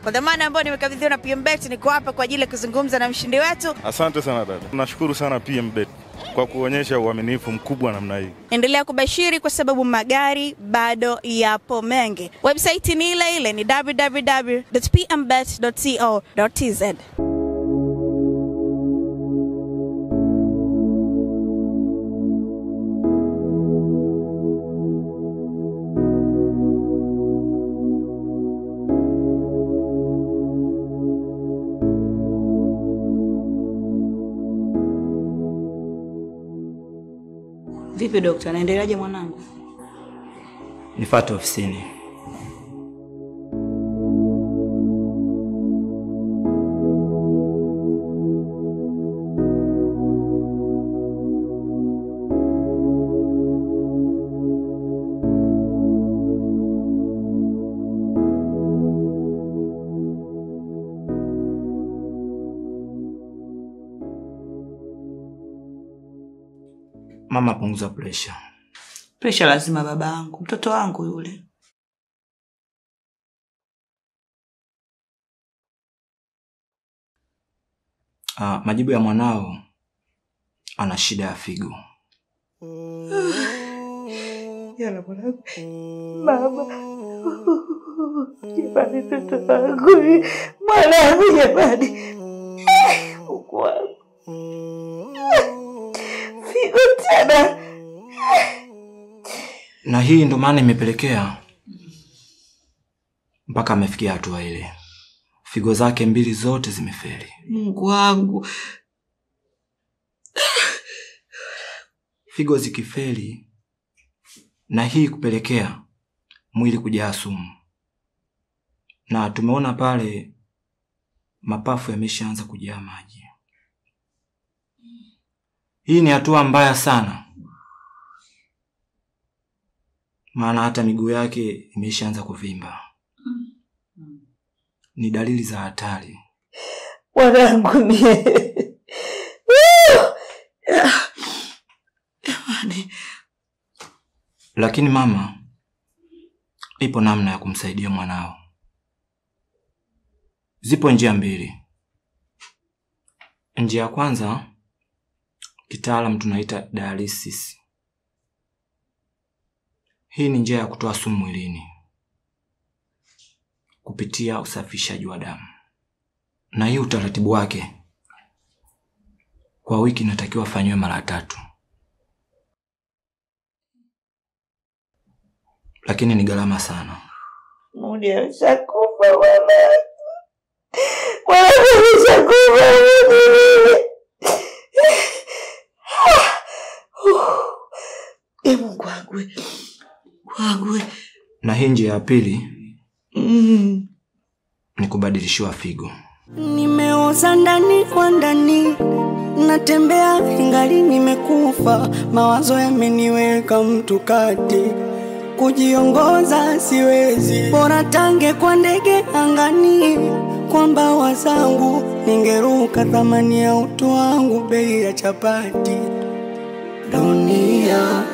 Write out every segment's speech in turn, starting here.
Kwa dhamana ambayo nimekabidhiwa na PMBet, niko hapa kwa ajili ya kuzungumza na mshindi wetu. Asante sana dada. Nashukuru sana PMBet kwa kuonyesha uaminifu mkubwa namna hii. Endelea kubashiri kwa sababu magari bado yapo mengi. Website ni ile ile, ni www.pmbet.co.tz. Vipi daktari, anaendeleaje mwanangu? Nifuate ofisini. Mama, punguza pressure. Pressure lazima babangu, mtoto wangu yule. Majibu ya mwanao ana shida ya figo. Yala mwanangu. Baba. Jibani mtoto wangu. Mwanangu jibani. Ukwa. Figo tena. Na hii ndo maana imepelekea mpaka amefikia hatua ile. Figo zake mbili zote zimefeli. Mungu wangu. Figo zikifeli na hii kupelekea mwili kujaa sumu. Na tumeona pale mapafu yameshaanza kujaa maji. Hii ni hatua mbaya sana. Maana hata miguu yake imeshaanza kuvimba. Ni dalili za hatari. Mwanangu mie. Lakini mama, ipo namna ya kumsaidia mwanao. Zipo njia mbili. Njia ya kwanza kitaalamu tunaita dialysis. Hii ni njia ya kutoa sumu mwilini kupitia usafishaji wa damu. Na hii utaratibu wake kwa wiki inatakiwa afanywe mara 3. Lakini ni gharama sana. Mudi ameshakufa mwanangu. Mwanangu ameshakufa. Mungu wangu. Wangu. Na hii njia ya pili ni kubadilishiwa figo. Nimeoza ndani kwa ndani, natembea ingali nimekufa, mawazo yameniweka mtu kati, kujiongoza siwezi, bora tange kwa ndege angani, kwa mbawa zangu ningeruka, thamani ya utu wangu bei ya chapati. Dunia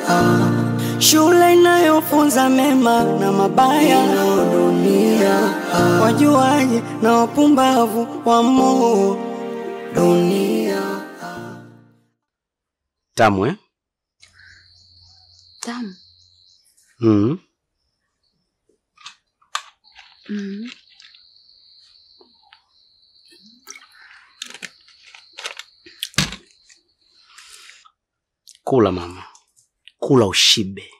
shule inayofunza mema na mabaya. Dunia wajuaje na wapumbavu wa moo. Dunia tamu eh? Tamu. Kula mama. kula ushibe.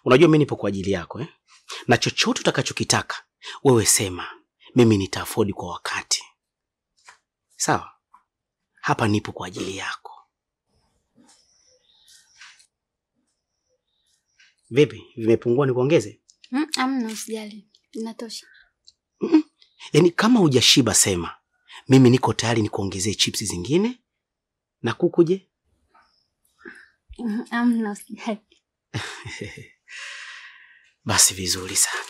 Unajua mimi nipo kwa ajili yako na chochote utakachokitaka wewe sema, mimi nitaafford kwa wakati. Sawa? Hapa nipo kwa ajili yako. Vipi? Vimepungua nikuongeze? Amna, usijali. Inatosha. Yaani kama hujashiba sema, mimi niko tayari nikuongezee chips zingine na kuku je? Amna, usijali. Basi vizuri sana.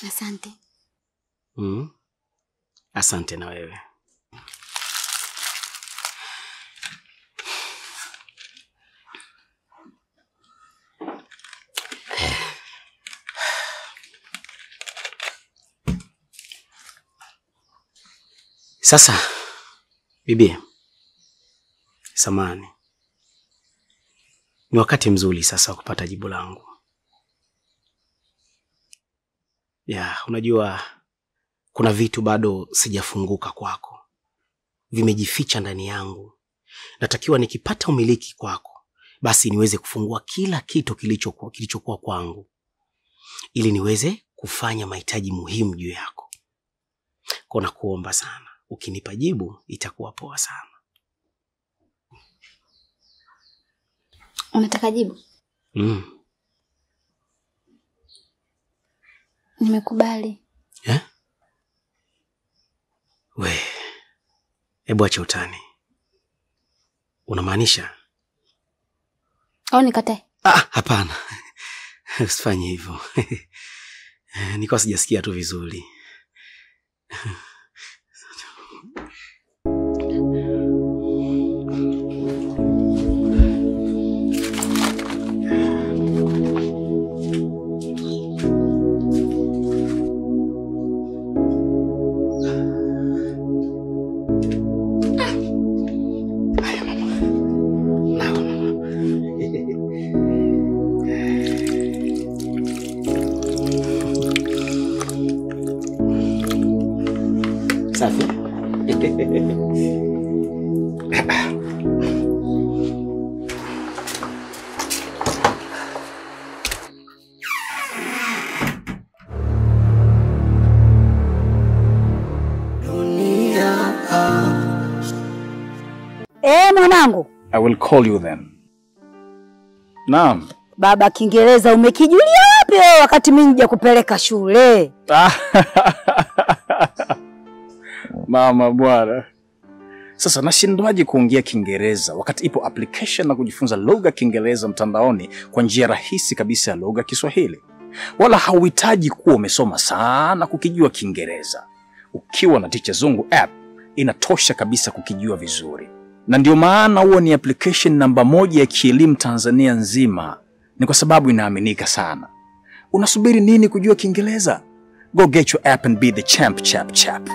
Asante. Asante na wewe. Sasa bibi, samani. Ni wakati mzuri sasa wa kupata jibu langu. Unajua kuna vitu bado sijafunguka kwako. Vimejificha ndani yangu. Natakiwa nikipata umiliki kwako, basi niweze kufungua kila kitu kilichokuwa kwangu, ili niweze kufanya mahitaji muhimu juu yako. Kwa nakuomba sana, ukinipa jibu itakuwa poa sana. Unataka jibu? Nimekubali. Hebu acha utani. Unamaanisha? Au nikatae? Hapana. Usifanye hivyo. Niko sijasikia tu vizuri. Safi. Mwanangu. I will call you then. Naam. Baba, Kiingereza umekijulia wapi wewe wakati mimi nija kupeleka shule? Mama bwana. Sasa nashindwaje kuongea Kiingereza wakati ipo application na kujifunza lugha Kiingereza mtandaoni kwa njia rahisi kabisa ya lugha Kiswahili. Wala hauhitaji kuwa umesoma sana kukijua Kiingereza. Ukiwa na Teacher Zungu app inatosha kabisa kukijua vizuri. Na ndio maana huo ni application namba 1 ya kielimu Tanzania nzima. Ni kwa sababu inaaminika sana. Unasubiri nini kujua Kiingereza? Go get your app and be the champ chap.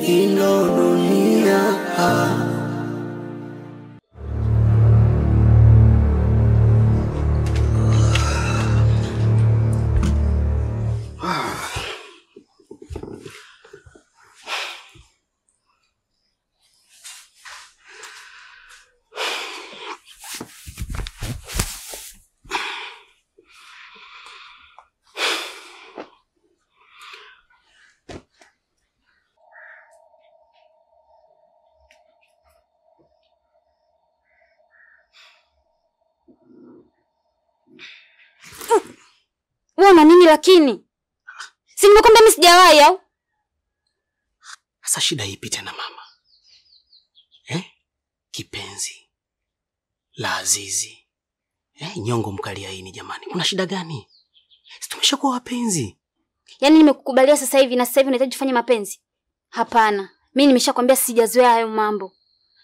Ino dunia Una nini lakini? Si nimekwambia mimi sijawahi au? Sasa shida ipi tena mama? Kipenzi la Azizi. Nyongo mkalia hii jamani. Kuna shida gani? Si tumeshakuwa wapenzi. Yaani nimekukubalia sasa hivi na sasa hivi unahitaji kufanya mapenzi? Hapana. Mimi nimeshakwambia sijazoea hayo mambo.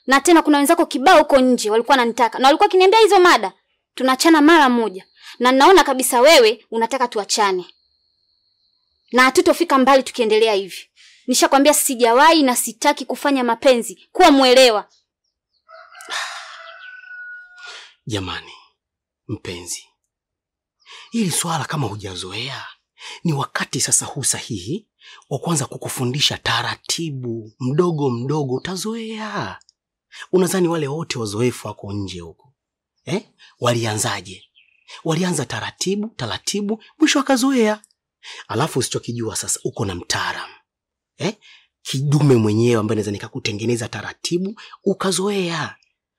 Na tena kuna wenzako kibao huko nje walikuwa wananitaka. Na walikuwa kiniambia hizo mada. Tunaachana mara moja. Na naona kabisa wewe unataka tuachane. Na hatutofika mbali tukiendelea hivi. Nishakwambia sijawahi na sitaki kufanya mapenzi. Kuwa muelewa. Jamani, mpenzi. Hili swala kama hujazoea, Ni wakati sasa huu sahihi wa kwanza kukufundisha taratibu, mdogo mdogo utazoea. Unadhani wale wote wazoefu wako nje huko walianzaje? Walianza taratibu, mwisho akazoea. Alafu usichokijua sasa, uko na mtaalamu kidume mwenyewe ambaye anaweza nikakutengeneza taratibu ukazoea.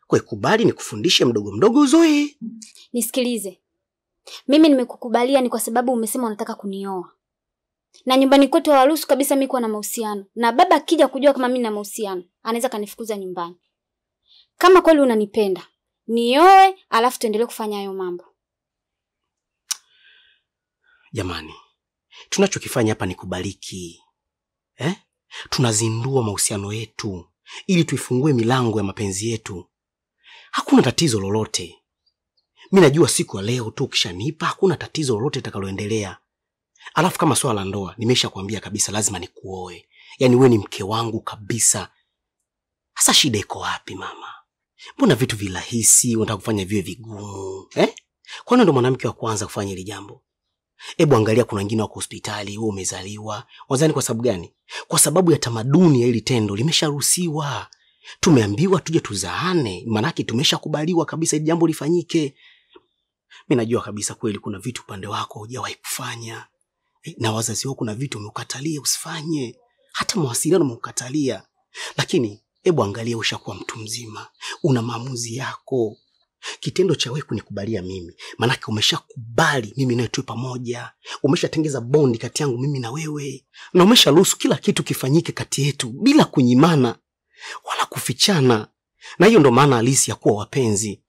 Kwa kubali nikufundishe mdogo mdogo uzoee. Nisikilize. Mimi nimekukubalia ni kwa sababu umesema unataka kunioa. Na nyumbani kwetu hawaruhusu kabisa mimi kuwa na mahusiano. Na baba akija kujua kama mimi na mahusiano, anaweza kanifukuza nyumbani. Kama kweli unanipenda, nioe alafu tuendelee kufanya hayo mambo. Jamani, tunachokifanya hapa ni kubariki. Tunazindua mahusiano yetu ili tuifungue milango ya mapenzi yetu. Hakuna tatizo lolote. Mimi najua siku ya leo tu ukishanipa hakuna tatizo lolote litakaloendelea. Alafu kama swala la ndoa, nimeshakwambia kabisa lazima nikuoe. Yaani wewe ni mke wangu kabisa. Sasa shida iko wapi mama? Mbona vitu virahisi unataka kufanya viwe vigumu? Kwani ndo mwanamke wa kwanza kufanya hili jambo? Hebu angalia, kuna wengine wako hospitali, wewe umezaliwa. Wazani kwa sababu gani? Kwa sababu ya tamaduni ya hili tendo limesharuhusiwa. Tumeambiwa tuje tuzaane, maana yake tumeshakubaliwa kabisa hili jambo lifanyike. Mimi najua kabisa kweli kuna vitu upande wako hujawahi kufanya. Na wazazi wako kuna vitu umekatalia usifanye. Hata mawasiliano umekatalia. Lakini hebu angalia, ushakuwa mtu mzima. Una maamuzi yako. Kitendo cha wewe kunikubalia mimi, maana yake umeshakubali mimi nawe tuwe pamoja. Umeshatengeza bondi kati yangu mimi na wewe. Na umesharuhusu kila kitu kifanyike kati yetu bila kunyimana wala kufichana. Na hiyo ndo maana halisi ya kuwa wapenzi.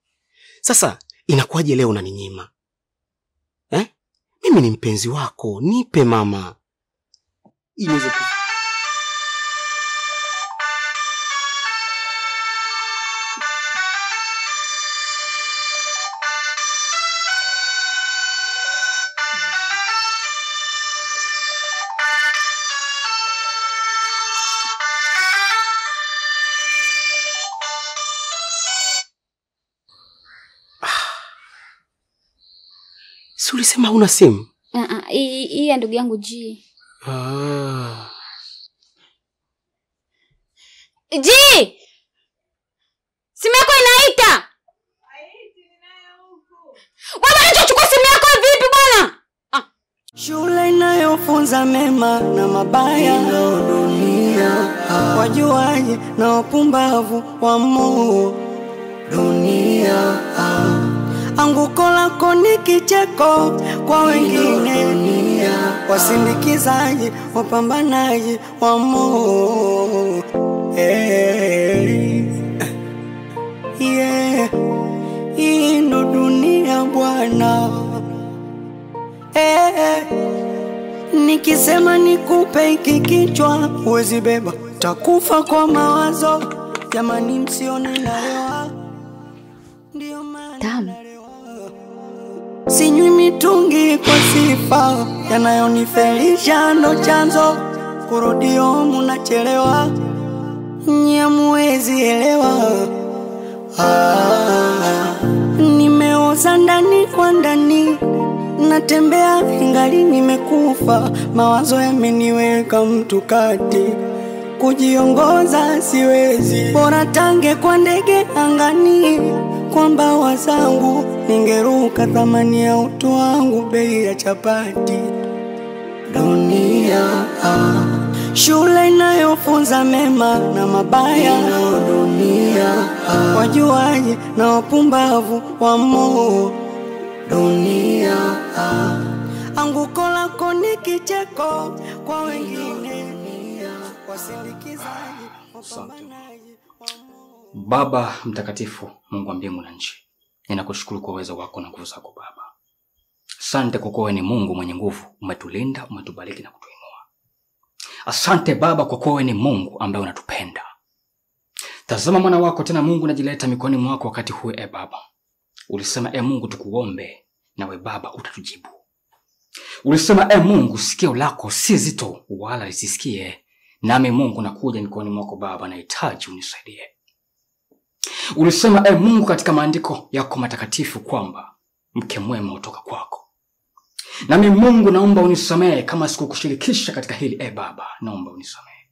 Sasa inakuwaje leo unaninyima? Mimi ni mpenzi wako, nipe mama. Iweze Si ulisema huna simu? Hii ya ndugu yangu G. G! Simu yako inaita. Bwana unachukua simu yako vipi bwana? Shule inayofunza mema na mabaya ndio dunia. Wajuaje na wapumbavu wamo dunia. Anguko lako ni kicheko kwa wengine. Wasindikizaji, wapambanaji wamo. Hii ndo dunia bwana. Nikisema nikupe hiki kichwa huwezi beba, takufa kwa mawazo. Jamani msione nalewa. Ndio maana sinywi mitungi kwa sifa, yanayonifelisha ndo chanzo. Kurudio munachelewa, nyamuwezi elewa. Nimeoza ndani kwa ndani, natembea ingali nimekufa. Mawazo yameniweka mtu kati, kujiongoza siwezi. Bora tange kwa ndege angani, kwa mbawa zangu ningeruka. Thamani ya utu wangu bei ya chapati. Dunia shule inayofunza mema na mabaya dunia. Wajuaje na wapumbavu wamo dunia. Anguko lako ni kicheko kwa wengine. Wasindikizaji, wapambanaji wamo. Baba mtakatifu, Mungu wa mbingu na nchi, ninakushukuru kwa uwezo wako na nguvu zako Baba. Asante kwa kuwa ni Mungu mwenye nguvu, umetulinda, umetubariki na kutuinua. Asante Baba kwa kuwa ni Mungu ambaye unatupenda. Tazama mwana wako tena Mungu najileta mikononi mwako wakati huu Baba. Ulisema Mungu tukuombe, nawe Baba utatujibu. Ulisema Mungu sikio lako si zito wala lisisikie. Nami Mungu nakuja mikononi mwako Baba, nahitaji unisaidie. Ulisema Mungu katika maandiko yako matakatifu kwamba mke mwema utoka kwako. Nami Mungu naomba unisamehe kama sikukushirikisha katika hili Baba, naomba unisamehe.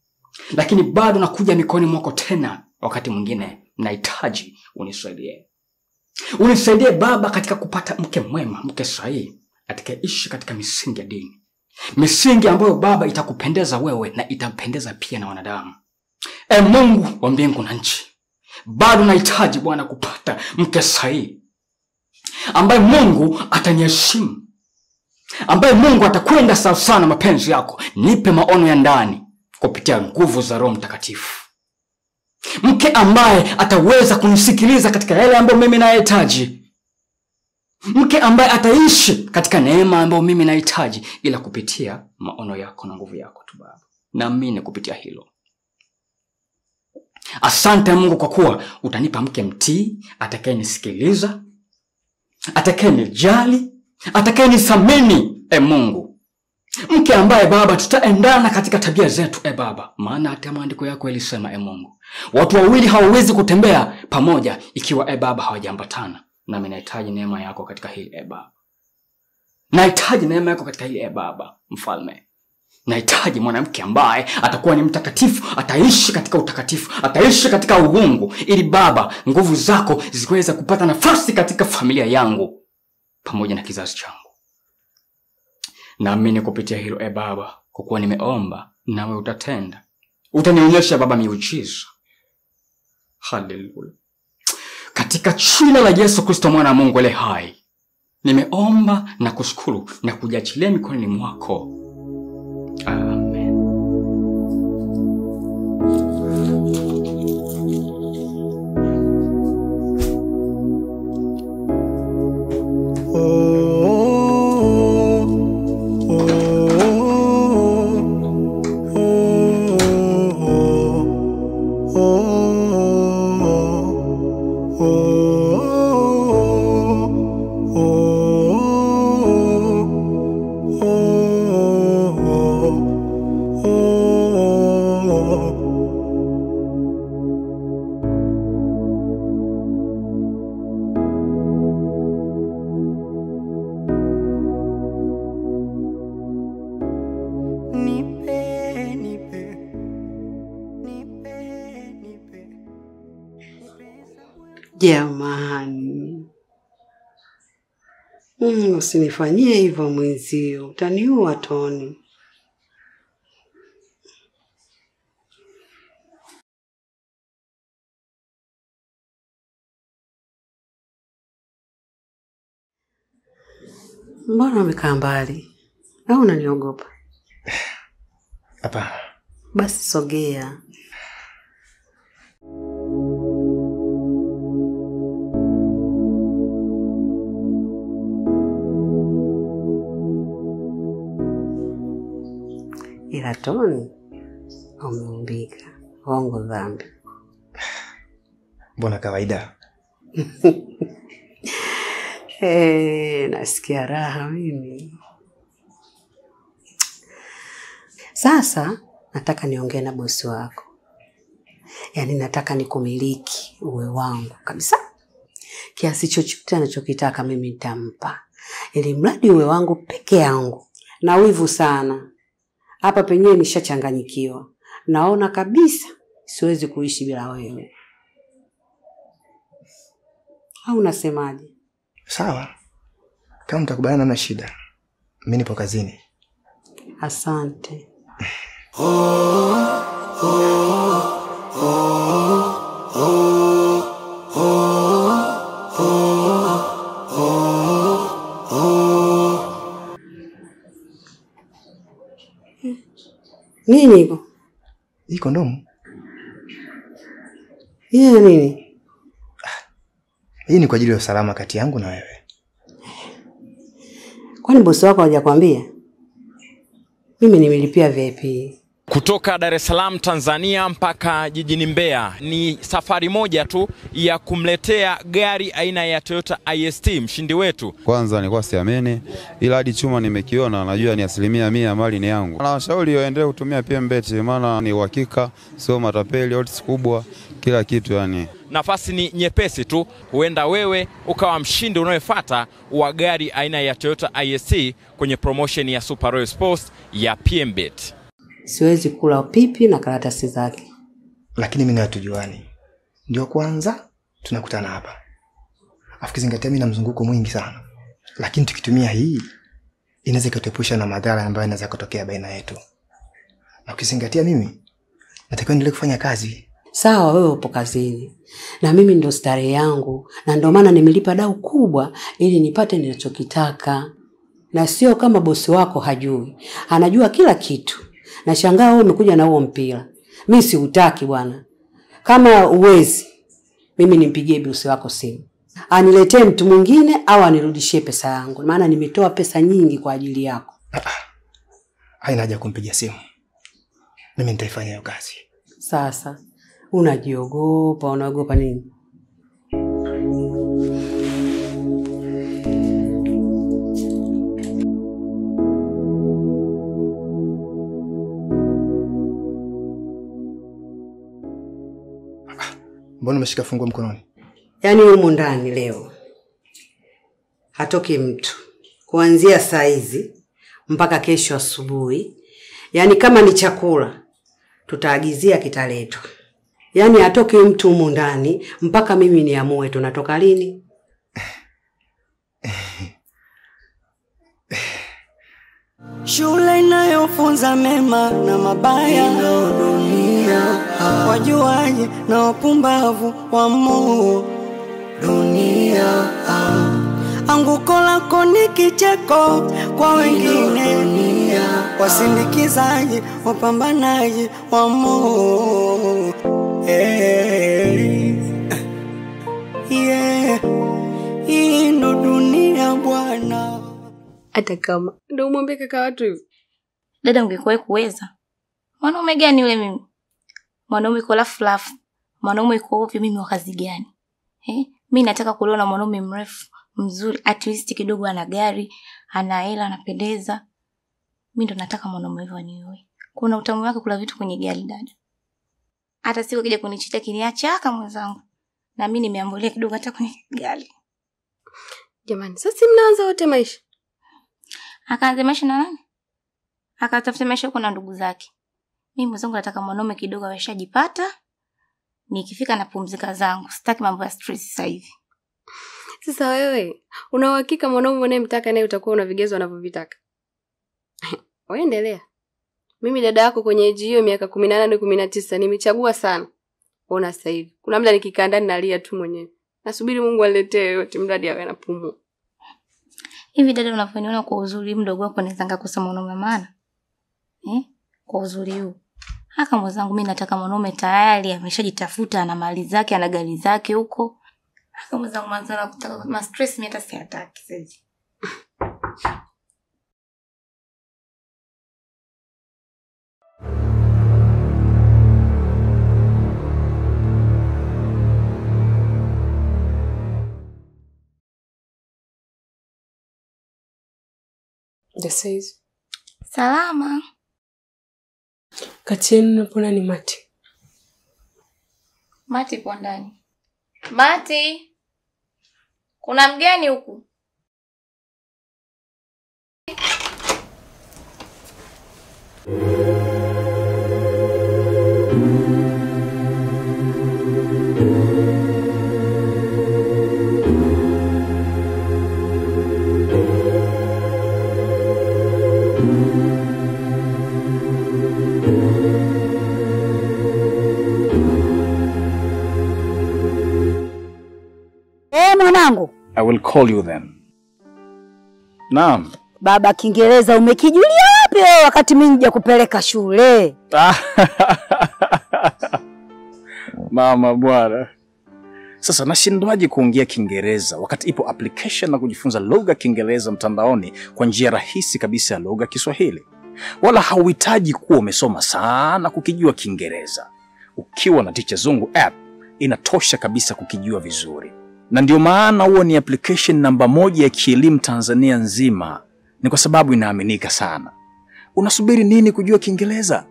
Lakini bado nakuja mikoni mwako tena, wakati mwingine nahitaji unisaidie. Unisaidie Baba katika kupata mke mwema, mke sahihi, atakayeishi katika misingi ya dini. Misingi ambayo Baba itakupendeza wewe na itampendeza pia na wanadamu. Mungu wa mbingu na nchi, bado nahitaji Bwana kupata mke sahihi, ambaye Mungu ataniheshimu, ambaye Mungu atakwenda sawa sana mapenzi yako. Nipe maono ya ndani kupitia nguvu za Roho Mtakatifu. Mke ambaye ataweza kunisikiliza katika yale ambayo mimi nahitaji. Mke ambaye ataishi katika neema ambayo mimi nahitaji, ila kupitia maono yako na nguvu yako tu Baba. Naamini kupitia hilo. Asante Mungu kwa kuwa utanipa mke mtii, atakayenisikiliza, atakayenijali, atakayenithamini Mungu. Mke ambaye Baba tutaendana katika tabia zetu Baba, maana hata maandiko yako yalisema Mungu, watu wawili hawawezi kutembea pamoja ikiwa Baba hawajaambatana. Na mimi nahitaji neema yako katika hili Baba. Nahitaji neema yako katika hili Baba, Mfalme. Nahitaji mwanamke ambaye atakuwa ni mtakatifu, ataishi katika utakatifu, ataishi katika uungu, ili Baba nguvu zako ziweze kupata nafasi katika familia yangu pamoja na kizazi changu. Naamini kupitia hilo Baba, kwa kuwa nimeomba nawe utatenda. Utanionyesha Baba miujiza. Haleluya. Katika jina la Yesu Kristo mwana wa Mungu aliye hai, nimeomba na kushukuru na kujiachilia mikononi mwako. Amen. Jamani, usinifanyie hivyo mwenzio, utaniua Toni. Mbona umekaa mbali? Au unaniogopa? Hapana. Basi sogea. Ila Toni, umeumbika. Hongo dhambi. Mbona kawaida? Nasikia raha mimi. Sasa nataka niongee na bosi wako. Yaani nataka nikumiliki uwe wangu kabisa. Kiasi chochote anachokitaka mimi nitampa. Ili mradi uwe wangu peke yangu. Na wivu sana. Hapa penyewe nishachanganyikiwa. Naona kabisa siwezi kuishi bila wewe. Au unasemaje? Sawa. Kama mtakubaliana na shida, mimi nipo kazini. Asante. Nini hiko? Hii kondomu. Nini? Hii ni kwa ajili ya usalama kati yangu na wewe. Kwani bosi wako hajakwambia? Mimi nimelipia VIP. Kutoka Dar es Salaam Tanzania mpaka jijini Mbeya ni safari moja tu ya kumletea gari aina ya Toyota IST mshindi wetu. Kwanza nilikuwa siamini, ila hadi chuma nimekiona, najua ni 100% mali ni yangu. Na washauri waendelee kutumia PMBet, maana ni uhakika, sio matapeli, odds kubwa, kila kitu yani. Nafasi ni nyepesi tu, huenda wewe ukawa mshindi unayefuata wa gari aina ya Toyota IST kwenye promotion ya Super Royal Sports ya PMBet. Siwezi kula pipi na karatasi zake. Lakini mimi hatujuani. Ndio kwanza tunakutana hapa. Afikizingatia mimi na mzunguko mwingi sana. Lakini tukitumia hii inaweza kutuepusha na madhara ambayo yanaweza kutokea baina yetu. Na ukizingatia mimi natakiwa niendelee kufanya kazi. Sawa, wewe upo kazini. Na mimi ndo starehe yangu, na ndio maana nimelipa dau kubwa ili nipate ninachokitaka. Na sio kama bosi wako hajui. Anajua kila kitu. Na shangaa wewe umekuja na huo mpira. Mimi siutaki bwana. Kama uwezi, mimi nimpigie bosi wako simu. Aniletee mtu mwingine au anirudishie pesa yangu. Maana nimetoa pesa nyingi kwa ajili yako. Haina haja kumpigia simu. Mimi nitaifanya hiyo kazi. Sasa unajiogopa, unaogopa nini? Mbona umeshika funguo mkononi? Yaani humu ndani leo hatoki mtu kuanzia saa hizi mpaka kesho asubuhi. Yaani kama ni chakula tutaagizia kitaletwa. Yaani hatoki mtu humu ndani mpaka mimi niamue tunatoka lini. Shule inayofunza mema na mabaya ndio dunia. Wajuaji na wapumbavu wamo dunia. Anguko lako ni kicheko kwa wengine dunia. Wasindikizaji, wapambanaji wamo. Yeah. Hii ndo dunia bwana. Hata kama ndio umwambie kaka watu hivi. Dada, ungekuwa kuweza. Mwanaume gani yule mimi? Mwanaume kola fluff. Mwanaume yuko ovyo, mimi wa kazi gani? Mimi nataka kuona mwanaume mrefu, mzuri, at least kidogo ana gari, ana hela, anapendeza. Mimi ndo nataka mwanaume hivyo niwe. Kuna utamu wake kula vitu kwenye gari dada. Hata siku kija kunichita kiniacha mwenzangu. Na mimi nimeambulia kidogo hata kwenye gari. Jamani, sasa mnaanza wote maisha. Akaanza maisha na nani? Akatafuta maisha huko na ndugu zake. Mimi mzangu nataka mwanaume kidogo ameshajipata. Nikifika napumzika zangu. Sitaki mambo ya stress sasa hivi. Sasa wewe, una uhakika mwanaume unayemtaka naye utakuwa una vigezo anavyovitaka? Wewe endelea. Mimi dada yako kwenye age hiyo miaka 18 19 nimechagua sana. Ona sasa hivi. Kuna muda nikikaa ndani nalia tu mwenyewe. Nasubiri Mungu aletee yote mradi awe anapumua. Hivi dada, unafaniona kwa uzuri mdogo wako naweza ngakosa mwanaume maana? Kwa uzuri huu. Haka mwenzangu mimi nataka mwanaume tayari ameshajitafuta, ana mali zake, ana gari zake huko. Haka mwenzangu manzana kutaka ma stress mimi hata siataki sasa. Desaiz. Salama. Kati yenu napona ni Mati. Mati po ndani. Mati. Kuna mgeni huku? Mwanangu, I will call you then. Naam. Baba, Kiingereza umekijulia wapi wewe wakati mimi nija kupeleka shule? Mama bwana. Sasa nashindwaje kuongea Kiingereza wakati ipo application na kujifunza lugha Kiingereza mtandaoni kwa njia rahisi kabisa ya lugha Kiswahili. wala hauhitaji kuwa umesoma sana kukijua Kiingereza. Ukiwa na Ticha Zungu app inatosha kabisa kukijua vizuri. Na ndio maana huo ni application namba 1 ya kielimu Tanzania nzima. Ni kwa sababu inaaminika sana. Unasubiri nini kujua Kiingereza?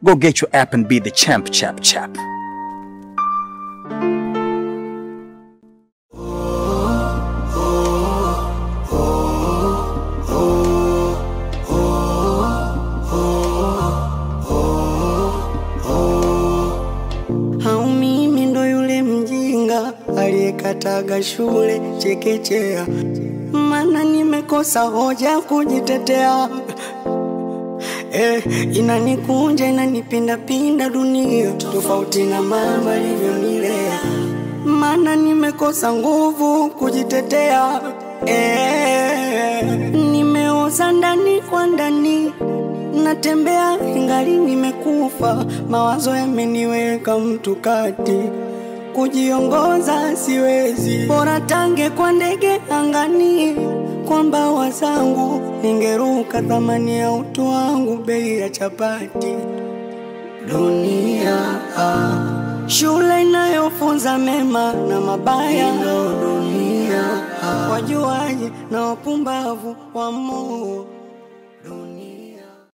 Go get your app and be the champ chap chap. Aliyekataga shule chekechea, maana nimekosa hoja kujitetea. Inanikunja inanipinda pinda dunia, tofauti na mama alivyonilea, maana nimekosa nguvu kujitetea. Nimeoza ndani kwa ndani, natembea ingali nimekufa, mawazo yameniweka mtu kati, kujiongoza siwezi, bora tange kwa ndege angani, kwa mbawa zangu ningeruka, thamani ya utu wangu bei ya chapati. Dunia shule inayofunza mema na mabaya, dunia wajuaji na wapumbavu wa Mungu.